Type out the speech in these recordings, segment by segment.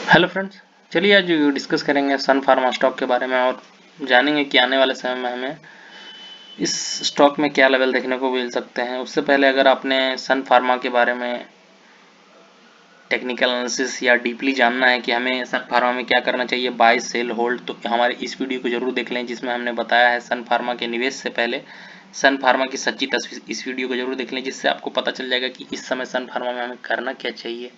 Hello friends, चलिए आज discuss करेंगे सन फार्मा स्टॉक के बारे में और जानेंगे कि आने वाले समय में हमें इस स्टॉक में क्या लेवल देखने को मिल सकते हैं। उससे पहले अगर आपने सन फार्मा के बारे में टेक्निकल एनालिसिस या डीपली जानना है कि हमें सन फार्मा में क्या करना चाहिए, बाय सेल होल्ड, तो हमारे इस वीडियो को जरूर देख लें जिसमें हमने बताया है सन फार्मा के निवेश से पहले सन फार्मा की सच्ची तस्वीर। इस वीडियो को जरूर देख लें जिससे आपको पता चल जाएगा कि इस समय सन फार्मा में हमें करना क्या चाहिए।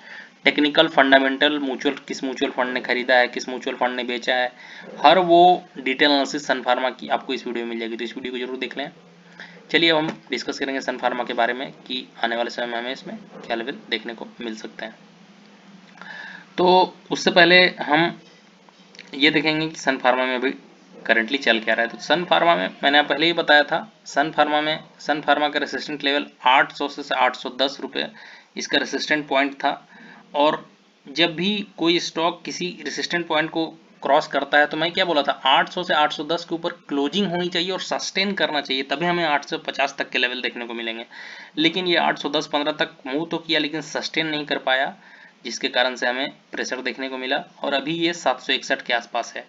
टेक्निकल फंडामेंटल किस म्यूचुअल फंड ने खरीदा है, किस म्यूचुअल फंड ने बेचा है, हर वो डिटेल एनालिसिस सन फार्मा की आपको इस वीडियो में मिल जाएगी। तो इस वीडियो को जरूर देख लें। चलिए अब हम डिस्कस करेंगे सन फार्मा के बारे में कि आने वाले समय में हमें इसमें क्या लेवल देखने को मिल सकते हैं। तो उससे पहले हम ये देखेंगे कि सन फार्मा में अभी करंटली चल क्या रहा है। तो सन फार्मा में मैंने पहले ही बताया था, सन फार्मा का रेसिस्टेंट लेवल 800 से 810 रुपये इसका रेसिस्टेंट पॉइंट था। और जब भी कोई स्टॉक किसी रेसिस्टेंट पॉइंट को क्रॉस करता है तो मैं क्या बोला था, 800 से 810 के ऊपर क्लोजिंग होनी चाहिए और सस्टेन करना चाहिए, तभी हमें 850 तक के लेवल देखने को मिलेंगे। लेकिन ये 810-15 तक मूव तो किया लेकिन सस्टेन नहीं कर पाया, जिसके कारण से हमें प्रेशर देखने को मिला और अभी ये 761 के आसपास है।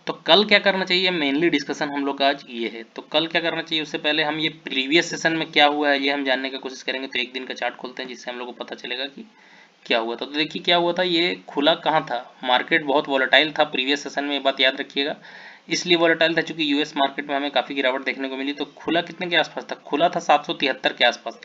तो कल क्या करना चाहिए, मेनली डिस्कशन हम लोग का आज ये है। तो कल क्या करना चाहिए, उससे पहले हम ये प्रीवियस सेशन में क्या हुआ है ये हम जानने की कोशिश करेंगे। तो एक दिन का चार्ट खोलते हैं जिससे हम लोग को पता चलेगा कि क्या हुआ था। तो देखिए क्या हुआ था, ये खुला कहाँ था, मार्केट बहुत वॉलेटाइल था प्रीवियस सेशन में, ये बात याद रखिएगा। इसलिए वॉलेटाइल था क्योंकि यूएस मार्केट में हमें काफ़ी गिरावट देखने को मिली। तो खुला कितने के आसपास था, खुला था 773 के आसपास,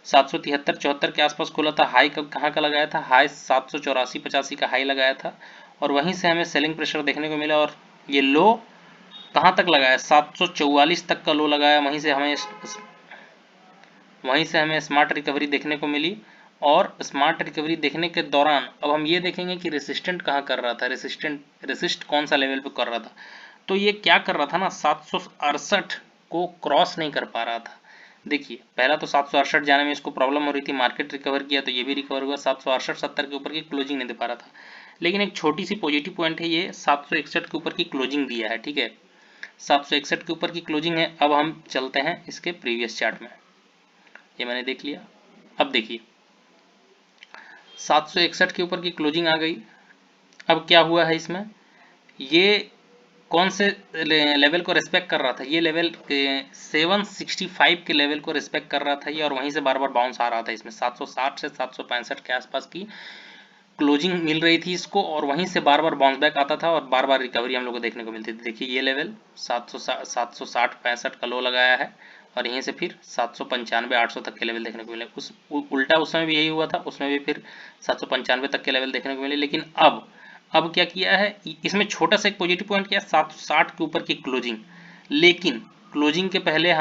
773-74 के आसपास खुला था। हाई कब कहाँ का लगाया था, हाई 784-85 का हाई लगाया था और वहीं से हमें सेलिंग प्रेशर देखने को मिला। और ये लो कहाँ तक लगाया, 744 तक का लो लगाया, वहीं से हमें स्मार्ट रिकवरी देखने को मिली। और स्मार्ट रिकवरी देखने के दौरान अब हम ये देखेंगे कि रेसिस्टेंट कहाँ कर रहा था, रेसिस्ट कौन सा लेवल पे कर रहा था। तो ये क्या कर रहा था ना, 768 को क्रॉस नहीं कर पा रहा था। देखिए पहला तो 768 जाने में इसको प्रॉब्लम हो रही थी, मार्केट रिकवर किया तो ये भी रिकवर हुआ, 768-70 के ऊपर की क्लोजिंग नहीं दे पा रहा था। लेकिन एक छोटी सी पॉजिटिव पॉइंट है, ये 761 के ऊपर की क्लोजिंग दिया है, ठीक है, 761 के ऊपर की क्लोजिंग है। अब हम चलते हैं इसके प्रीवियस चार्ट में, ये मैंने देख लिया। अब देखिए 761 के ऊपर की क्लोजिंग आ गई। अब क्या हुआ है इसमें, ये कौन से लेवल को रिस्पेक्ट कर रहा था, ये लेवल 765 के लेवल को रिस्पेक्ट कर रहा था ये, और वहीं से बार बार बाउंस आ रहा था। इसमें 760 से 765 के आसपास की क्लोजिंग मिल रही थी इसको और वहीं से बार बार बाउंस बैक आता था और बार बार रिकवरी हम लोग को देखने को मिलती थी। देखिए ये लेवल 760-65 का लो लगाया है और यहीं से फिर 795-800 तक के लेवल देखने को मिले। उल्टा उस समय भी यही हुआ था, उसमें भी फिर 795 तक के लेवल देखने को मिले। लेकिन अब क्या किया है, इसमें छोटा सा एक पॉजिटिव पॉइंट किया, 760 के ऊपर की क्लोजिंग। लेकिन क्लोजिंग के पहले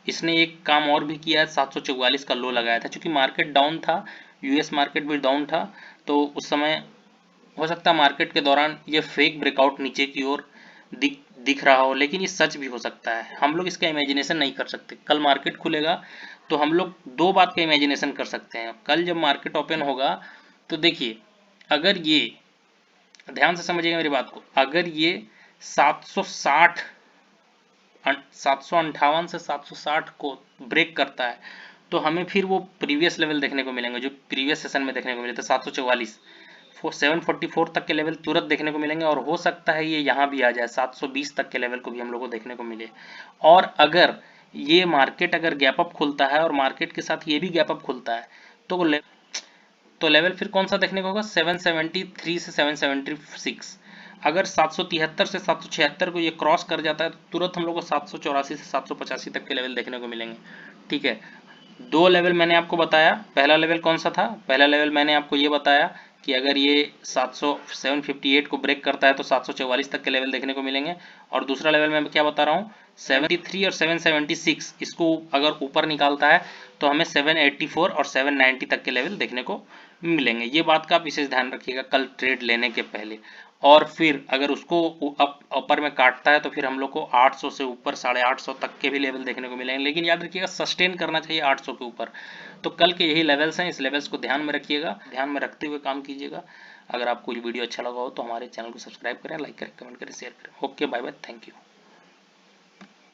इसने एक काम और भी किया है, 744 का लो लगाया था। क्योंकि मार्केट डाउन था, यूएस मार्केट भी डाउन था, तो उस समय हो सकता है मार्केट के दौरान ये फेक ब्रेकआउट नीचे की ओर दिख रहा हो, लेकिन ये सच भी हो सकता है। हम लोग इसका इमेजिनेशन नहीं कर सकते। कल मार्केट खुलेगा तो हम लोग दो बात का इमेजिनेशन कर सकते हैं। कल जब मार्केट ओपन होगा तो देखिए, अगर ये, ध्यान से समझिएगा मेरी बात को, अगर ये 760 758 से 760 को ब्रेक करता है तो हमें फिर वो प्रीवियस लेवल देखने को मिलेंगे जो प्रीवियस सेशन में देखने को मिले थे, 744, 744 तक के लेवल तुरंत देखने को मिलेंगे। और हो सकता है ये यहाँ भी आ जाए, 720 तक के लेवल को भी हम लोग को देखने को मिले। और अगर ये मार्केट अगर गैप अप खुलता है और मार्केट के साथ ये भी गैप अप खुलता है तो लेवल फिर कौन सा देखने को होगा, 773 से 776। अगर 773 से 776 को ये क्रॉस कर जाता है तो तुरंत हम लोग को 784 से 785 तक के लेवल देखने को मिलेंगे, ठीक है। दो लेवल मैंने आपको बताया, पहला लेवल कौन सा था, पहला लेवल मैंने आपको ये बताया कि अगर ये 758 को ब्रेक करता है तो 744 तक के लेवल देखने को मिलेंगे। और दूसरा लेवल मैं क्या बता रहा हूँ, 73 और 776, इसको अगर ऊपर निकालता है तो हमें 784 और 790 तक के लेवल देखने को मिलेंगे। ये बात का विशेष ध्यान रखिएगा कल ट्रेड लेने के पहले। और फिर अगर उसको अपर में काटता है तो फिर हम लोग को 800 से ऊपर 850 तक के भी लेवल देखने को मिलेंगे। लेकिन याद रखिएगा सस्टेन करना चाहिए 800 के ऊपर। तो कल के यही लेवल्स हैं, इस लेवल्स को ध्यान में रखिएगा, ध्यान में रखते हुए काम कीजिएगा। अगर आपको ये वीडियो अच्छा लगा हो तो हमारे चैनल को सब्सक्राइब करें, लाइक करें, कमेंट करें, शेयर करें। Okay, bye bye, thank you.